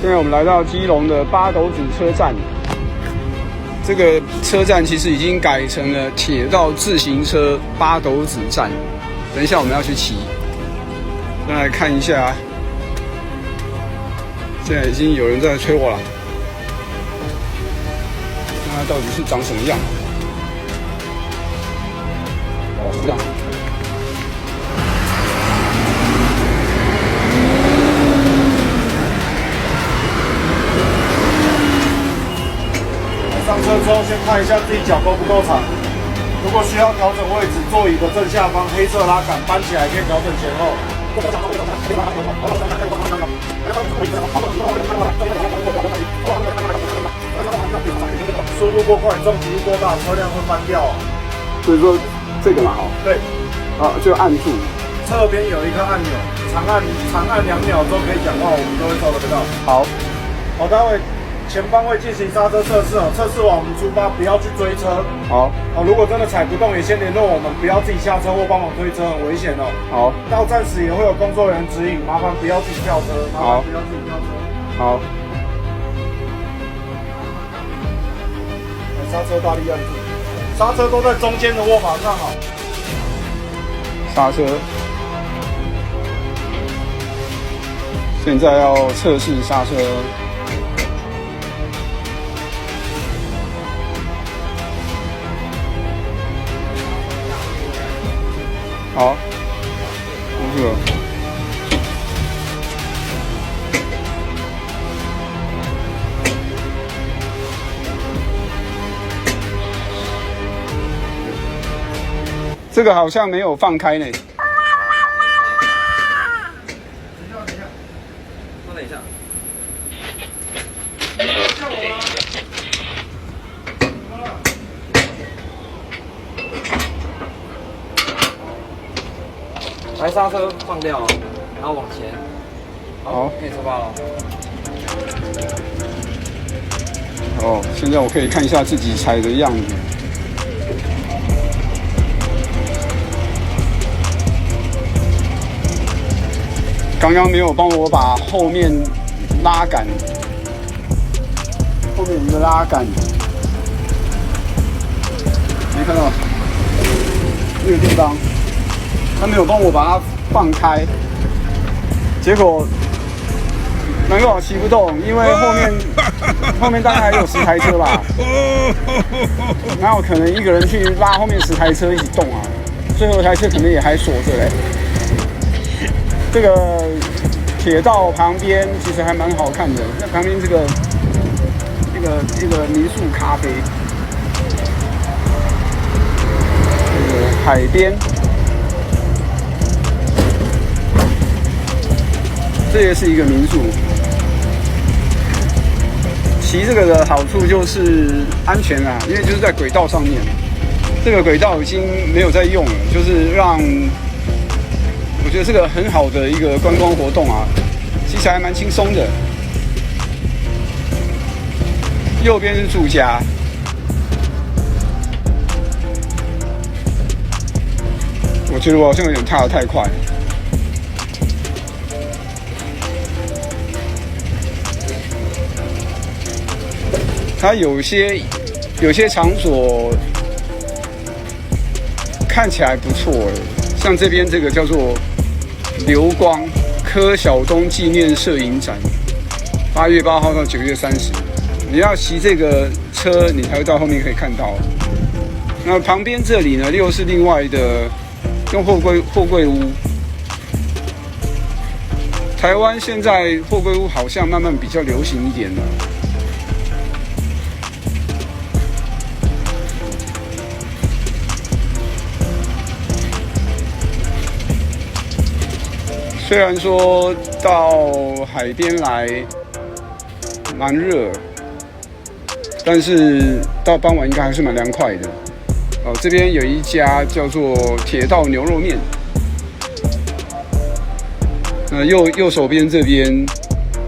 现在我们来到基隆的八斗子车站，这个车站其实已经改成了铁道自行车八斗子站。等一下我们要去骑，再来看一下，现在已经有人在催我了，看它到底是长什么样？哦，这样。上车之后，先看一下自己脚够不够长。如果需要调整位置，座椅的正下方黑色拉杆搬起来可以调整前后。速度过快，重击力过大，车辆会翻掉。所以说这个嘛，哦，对，啊，就按住。侧边有一个按钮，长按2秒之后可以讲话，我们都会收得到。好，好，待会前方会进行刹车测试哦，测试完我们出发，不要去追车。好，哦，如果真的踩不动，也先联络我们，不要自己下车或帮忙推车，很危险哦。好，到站时也会有工作人员指引，麻烦不要自己跳车，麻烦不要自己跳车。好，刹车大力按住，刹车都在中间的握把上好。刹车。现在要测试刹车。好，捂住了。这个好像没有放开呢。等一下。来刹车放掉，然后往前。好，可以出发了。哦，现在我可以看一下自己踩的样子。刚刚没有帮我把后面拉杆，后面有一个拉杆，没看到那个地方，他没有帮我把它放开，结果难怪我骑不动，因为后面大概还有10台车吧，哪有可能一个人去拉后面10台车一起动啊？最后一台车可能也还锁着嘞。这个铁道旁边其实还蛮好看的，那旁边这个民宿咖啡，这个海边，这也是一个民宿。骑这个的好处就是安全啊，因为就是在轨道上面，这个轨道已经没有在用了，就是让。我觉得这个很好的一个观光活动啊，骑起来还蛮轻松的。右边是住家，我觉得我好像有点踏得太快。它有些场所看起来不错像这边这个叫做流光柯晓东纪念摄影展，8月8号到9月30，你要骑这个车，你才会到后面可以看到。那旁边这里呢，又是另外的用货柜屋。台湾现在货柜屋好像慢慢比较流行一点了。虽然说到海边来蛮热，但是到傍晚应该还是蛮凉快的。哦，这边有一家叫做铁道牛肉面。右手边这边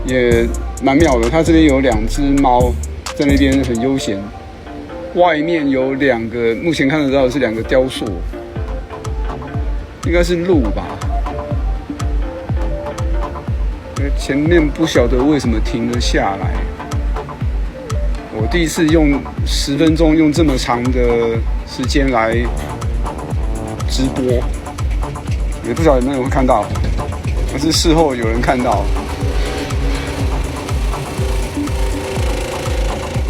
也蛮妙的，它这边有2只猫在那边很悠闲。外面有2个，目前看得到的是2个雕塑，应该是鹿吧。前面不晓得为什么停了下来。我第一次用10分钟用这么长的时间来直播，也不晓得有没有人会看到，但是事后有人看到。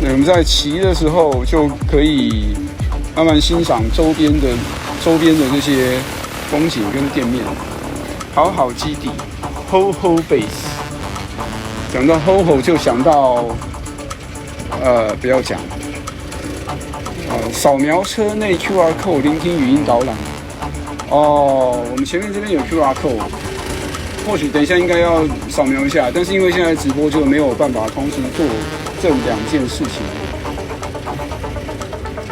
我们在骑的时候就可以慢慢欣赏周边的这些风景跟店面。好基地 ，HoHo Base。讲到 HoHo 就想到，不要讲，扫描车内 QR code 聆听语音导览。哦，我们前面这边有 QR code， 或许等一下应该要扫描一下，但是因为现在直播就没有办法同时做这2件事情。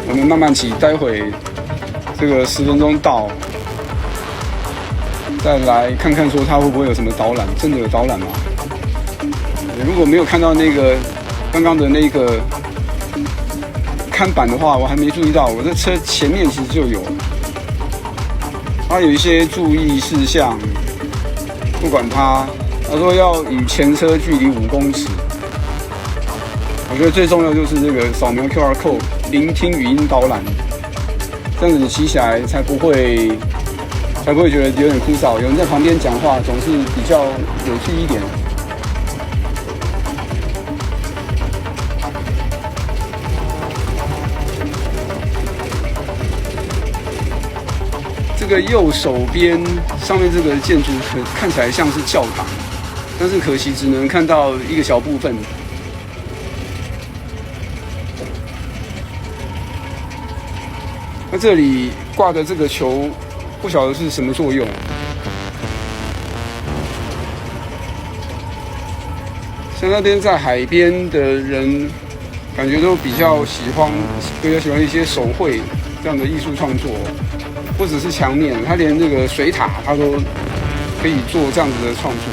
我们慢慢骑，待会这个10分钟到。再来看看说它会不会有什么导览，真的有导览吗？如果没有看到那个刚刚的那个看板的话，我还没注意到，我这车前面其实就有，它有一些注意事项，不管它说要与前车距离5公尺，我觉得最重要就是这个扫描 QR code 聆听语音导览，这样子你骑起来才不会觉得有点枯燥，有人在旁边讲话总是比较有趣一点。这个右手边上面这个建筑看起来像是教堂，但是可惜只能看到一个小部分。那这里挂的这个球。不晓得是什么作用。像那边在海边的人，感觉都比较喜欢一些手绘这样的艺术创作，不只是墙面，他连这个水塔他都可以做这样子的创作。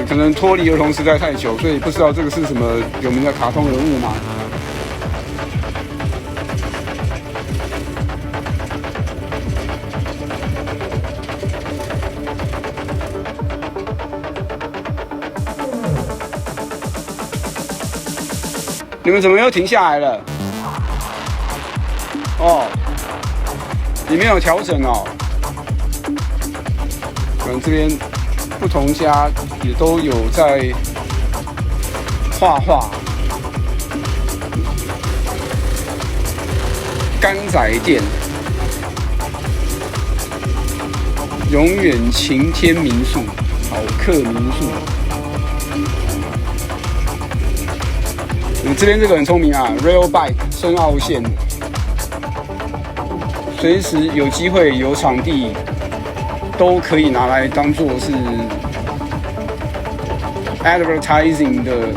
可能脱离儿童时代太久，所以不知道这个是什么有名的卡通人物吗？你们怎么又停下来了？哦，里面有调整哦。我们这边不同家也都有在画画。甘仔店，永远晴天民宿，好客民宿。这边这个很聪明啊 ，Rail Bike 深澳线，随时有机会有场地，都可以拿来当做是 advertising 的，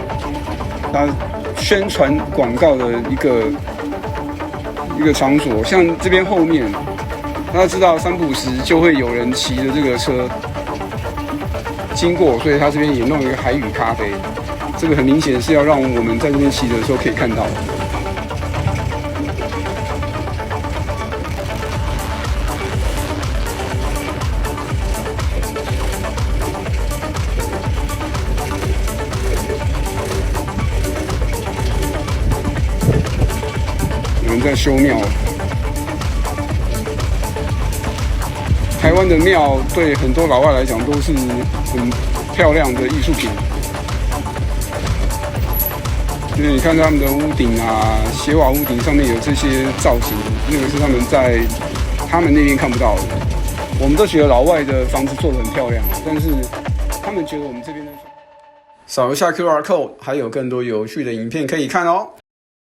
宣传广告的一个场所。像这边后面，大家知道3不5时就会有人骑着这个车经过，所以他这边也弄了一个海语咖啡。这个很明显是要让我们在这边骑的时候可以看到。有人在修庙。台湾的庙对很多老外来讲都是很漂亮的艺术品。因为你看他们的屋顶啊，斜瓦屋顶上面有这些造型，那个是他们那边看不到的。我们都觉得老外的房子做得很漂亮，但是他们觉得我们这边的。扫一下 QR code， 还有更多有趣的影片可以看哦。